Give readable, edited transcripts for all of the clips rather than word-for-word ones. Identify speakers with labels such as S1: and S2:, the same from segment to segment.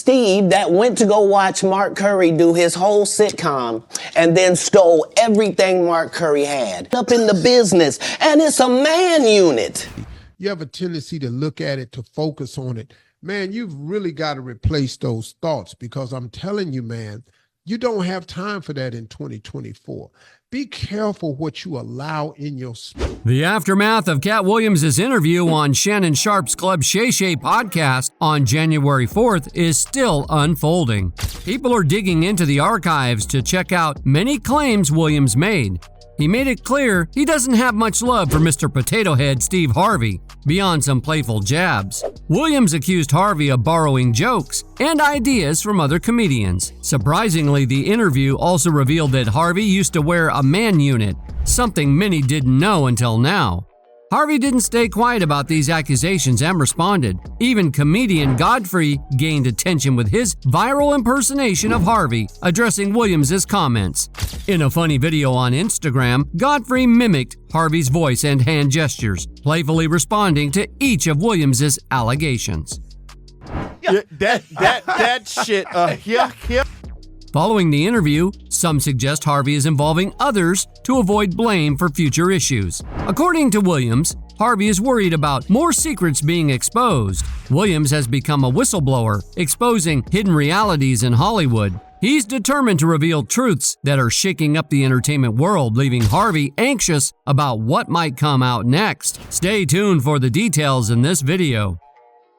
S1: Steve that went to go watch Mark Curry do his whole sitcom and then stole everything Mark Curry had up in the business. And it's a man unit.
S2: You have a tendency to look at it, to focus on it. Man, you've really got to replace those thoughts, because I'm telling you, man, you don't have time for that in 2024. Be careful what you allow in your spirit.
S3: The aftermath of Katt Williams' interview on Shannon Sharpe's Club Shay podcast on January 4th is still unfolding. People are digging into the archives to check out many claims Williams made. He made it clear he doesn't have much love for Mr. Potato Head Steve Harvey, beyond some playful jabs. Williams accused Harvey of borrowing jokes and ideas from other comedians. Surprisingly, the interview also revealed that Harvey used to wear a man unit, something many didn't know until now. Harvey didn't stay quiet about these accusations and responded. Even comedian Godfrey gained attention with his viral impersonation of Harvey, addressing Williams' comments. In a funny video on Instagram, Godfrey mimicked Harvey's voice and hand gestures, playfully responding to each of Williams' allegations.
S4: That shit. Yeah.
S3: Following the interview, some suggest Harvey is involving others to avoid blame for future issues. According to Williams, Harvey is worried about more secrets being exposed. Williams has become a whistleblower, exposing hidden realities in Hollywood. He's determined to reveal truths that are shaking up the entertainment world, leaving Harvey anxious about what might come out next. Stay tuned for the details in this video.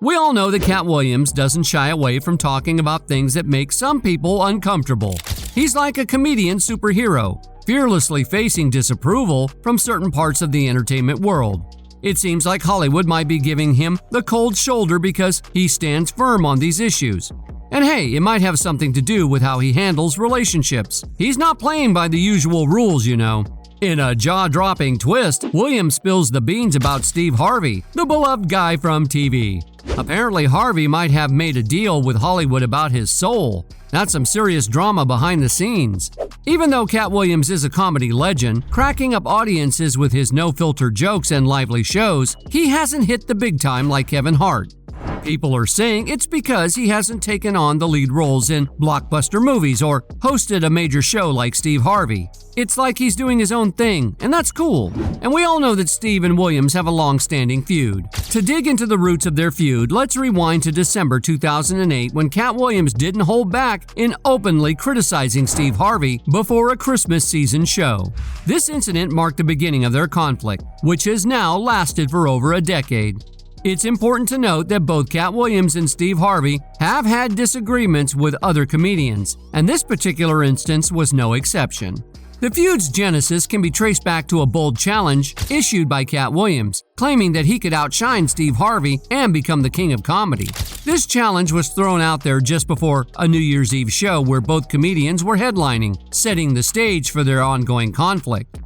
S3: We all know that Katt Williams doesn't shy away from talking about things that make some people uncomfortable. He's like a comedian superhero, fearlessly facing disapproval from certain parts of the entertainment world. It seems like Hollywood might be giving him the cold shoulder because he stands firm on these issues. And hey, it might have something to do with how he handles relationships. He's not playing by the usual rules, you know. In a jaw-dropping twist, Williams spills the beans about Steve Harvey, the beloved guy from TV. Apparently, Harvey might have made a deal with Hollywood about his soul. That's some serious drama behind the scenes. Even though Katt Williams is a comedy legend, cracking up audiences with his no-filter jokes and lively shows, he hasn't hit the big time like Kevin Hart. People are saying it's because he hasn't taken on the lead roles in blockbuster movies or hosted a major show like Steve Harvey. It's like he's doing his own thing, and that's cool. And we all know that Steve and Williams have a long-standing feud. To dig into the roots of their feud, let's rewind to December 2008 when Katt Williams didn't hold back in openly criticizing Steve Harvey before a Christmas season show. This incident marked the beginning of their conflict, which has now lasted for over a decade. It's important to note that both Katt Williams and Steve Harvey have had disagreements with other comedians, and this particular instance was no exception. The feud's genesis can be traced back to a bold challenge issued by Katt Williams, claiming that he could outshine Steve Harvey and become the king of comedy. This challenge was thrown out there just before a New Year's Eve show where both comedians were headlining, setting the stage for their ongoing conflict.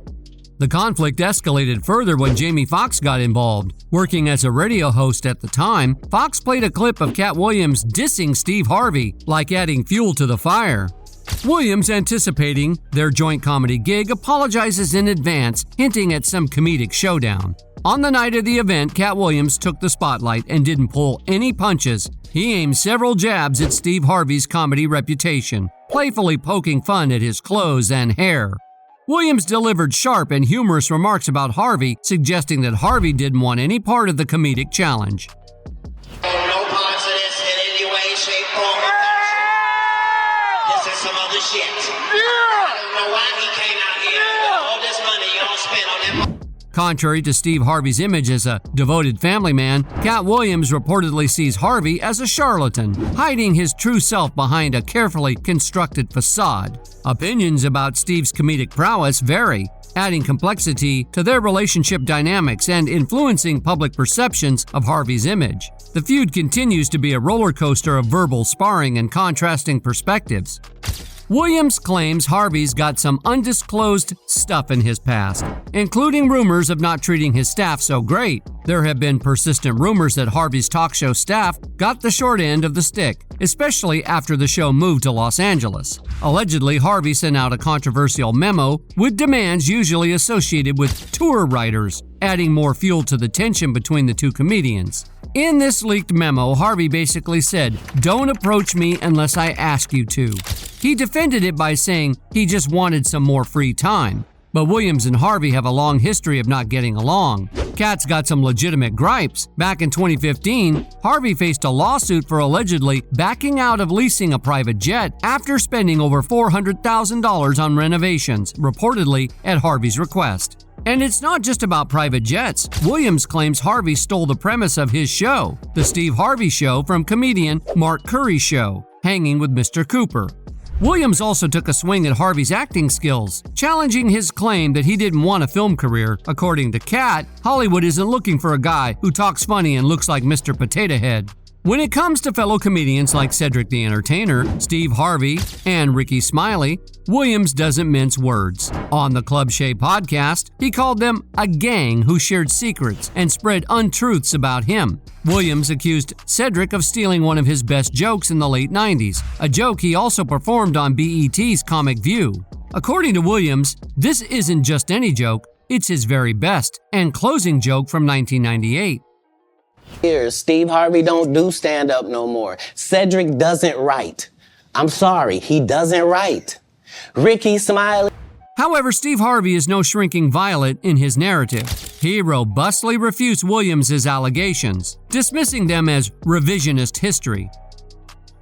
S3: The conflict escalated further when Jamie Foxx got involved. Working as a radio host at the time, Fox played a clip of Katt Williams dissing Steve Harvey, like adding fuel to the fire. Williams, anticipating their joint comedy gig, apologizes in advance, hinting at some comedic showdown. On the night of the event, Katt Williams took the spotlight and didn't pull any punches. He aimed several jabs at Steve Harvey's comedy reputation, playfully poking fun at his clothes and hair. Williams delivered sharp and humorous remarks about Harvey, suggesting that Harvey didn't want any part of the comedic challenge.
S5: No parts of this in any way, shape, form, or fashion. This is some other shit. I don't know why he came out here with all this money y'all spent on him.
S3: Contrary to Steve Harvey's image as a devoted family man, Katt Williams reportedly sees Harvey as a charlatan, hiding his true self behind a carefully constructed facade. Opinions about Steve's comedic prowess vary, adding complexity to their relationship dynamics and influencing public perceptions of Harvey's image. The feud continues to be a roller coaster of verbal sparring and contrasting perspectives. Williams claims Harvey's got some undisclosed stuff in his past, including rumors of not treating his staff so great. There have been persistent rumors that Harvey's talk show staff got the short end of the stick, especially after the show moved to Los Angeles. Allegedly, Harvey sent out a controversial memo with demands usually associated with tour writers, adding more fuel to the tension between the two comedians. In this leaked memo, Harvey basically said, "Don't approach me unless I ask you to." He defended it by saying he just wanted some more free time. But Williams and Harvey have a long history of not getting along. Katt's got some legitimate gripes. Back in 2015, Harvey faced a lawsuit for allegedly backing out of leasing a private jet after spending over $400,000 on renovations, reportedly at Harvey's request. And it's not just about private jets. Williams claims Harvey stole the premise of his show, The Steve Harvey Show, from comedian Mark Curry's show, Hanging with Mr. Cooper. Williams also took a swing at Harvey's acting skills, challenging his claim that he didn't want a film career. According to Katt, Hollywood isn't looking for a guy who talks funny and looks like Mr. Potato Head. When it comes to fellow comedians like Cedric the Entertainer, Steve Harvey, and Ricky Smiley, Williams doesn't mince words. On the Club Shay podcast, he called them a gang who shared secrets and spread untruths about him. Williams accused Cedric of stealing one of his best jokes in the late 90s, a joke he also performed on BET's Comic View. According to Williams, this isn't just any joke, it's his very best and closing joke from 1998.
S1: Years, Steve Harvey don't do stand-up no more. Cedric doesn't write. I'm sorry, he doesn't write. Ricky Smiley.
S3: However, Steve Harvey is no shrinking violet in his narrative. He robustly refutes Williams' allegations, dismissing them as revisionist history.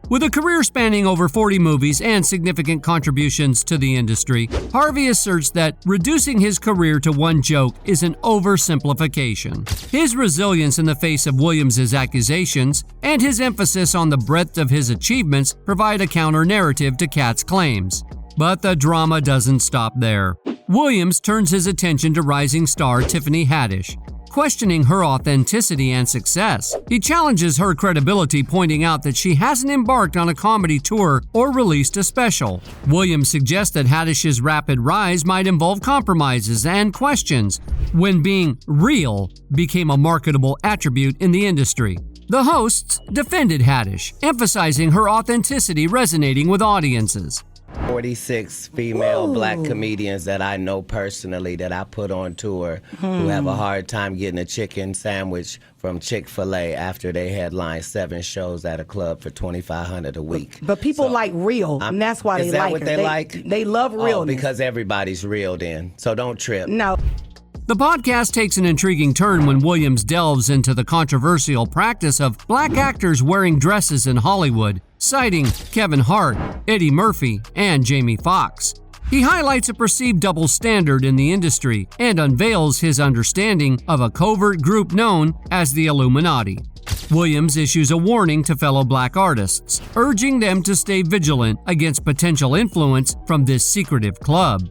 S3: With a career spanning over 40 movies and significant contributions to the industry, Harvey asserts that reducing his career to one joke is an oversimplification. His resilience in the face of Williams' accusations and his emphasis on the breadth of his achievements provide a counter-narrative to Katt's claims. But the drama doesn't stop there. Williams turns his attention to rising star Tiffany Haddish, questioning her authenticity and success. He challenges her credibility, pointing out that she hasn't embarked on a comedy tour or released a special. Williams suggests that Haddish's rapid rise might involve compromises and questions when being real became a marketable attribute in the industry. The hosts defended Haddish, emphasizing her authenticity resonating with audiences.
S1: 46 female black comedians that I know personally that I put on tour who have a hard time getting a chicken sandwich from Chick-fil-A after they headline 7 shows at a club for $2,500 a week.
S6: But people like real, and that's why they like her.
S1: Is that what they like?
S6: They love realness.
S1: Oh, because everybody's real then, so don't trip.
S6: No.
S3: The podcast takes an intriguing turn when Williams delves into the controversial practice of black actors wearing dresses in Hollywood, citing Kevin Hart, Eddie Murphy, and Jamie Foxx. He highlights a perceived double standard in the industry and unveils his understanding of a covert group known as the Illuminati. Williams issues a warning to fellow black artists, urging them to stay vigilant against potential influence from this secretive club.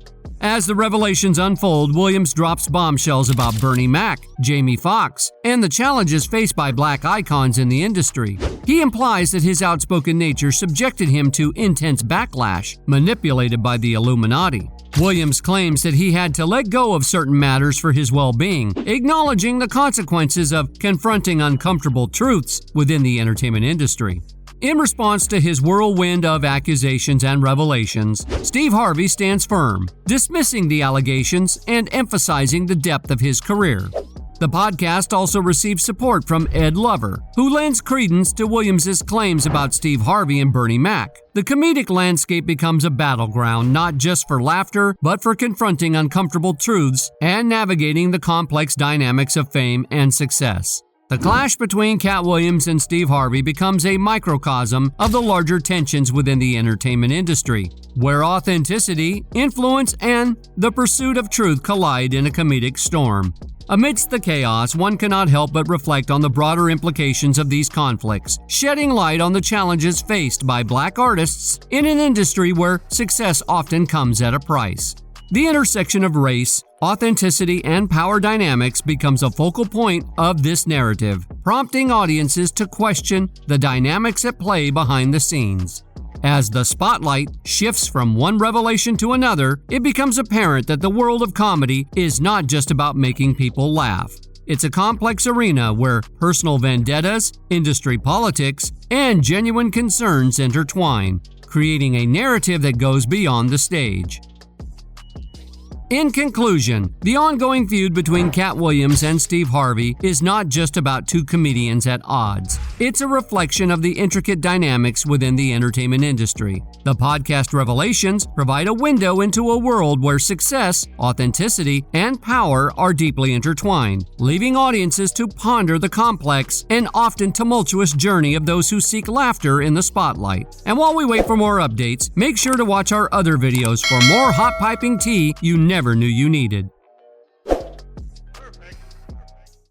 S3: As the revelations unfold, Williams drops bombshells about Bernie Mac, Jamie Foxx, and the challenges faced by black icons in the industry. He implies that his outspoken nature subjected him to intense backlash, manipulated by the Illuminati. Williams claims that he had to let go of certain matters for his well-being, acknowledging the consequences of confronting uncomfortable truths within the entertainment industry. In response to his whirlwind of accusations and revelations, Steve Harvey stands firm, dismissing the allegations and emphasizing the depth of his career. The podcast also receives support from Ed Lover, who lends credence to Williams' claims about Steve Harvey and Bernie Mac. The comedic landscape becomes a battleground not just for laughter, but for confronting uncomfortable truths and navigating the complex dynamics of fame and success. The clash between Katt Williams and Steve Harvey becomes a microcosm of the larger tensions within the entertainment industry, where authenticity, influence, and the pursuit of truth collide in a comedic storm. Amidst the chaos, one cannot help but reflect on the broader implications of these conflicts, shedding light on the challenges faced by black artists in an industry where success often comes at a price. The intersection of race, authenticity, and power dynamics becomes a focal point of this narrative, prompting audiences to question the dynamics at play behind the scenes. As the spotlight shifts from one revelation to another, it becomes apparent that the world of comedy is not just about making people laugh. It's a complex arena where personal vendettas, industry politics, and genuine concerns intertwine, creating a narrative that goes beyond the stage. In conclusion, the ongoing feud between Katt Williams and Steve Harvey is not just about two comedians at odds. It's a reflection of the intricate dynamics within the entertainment industry. The podcast Revelations provide a window into a world where success, authenticity, and power are deeply intertwined, leaving audiences to ponder the complex and often tumultuous journey of those who seek laughter in the spotlight. And while we wait for more updates, make sure to watch our other videos for more hot piping tea you never knew you needed.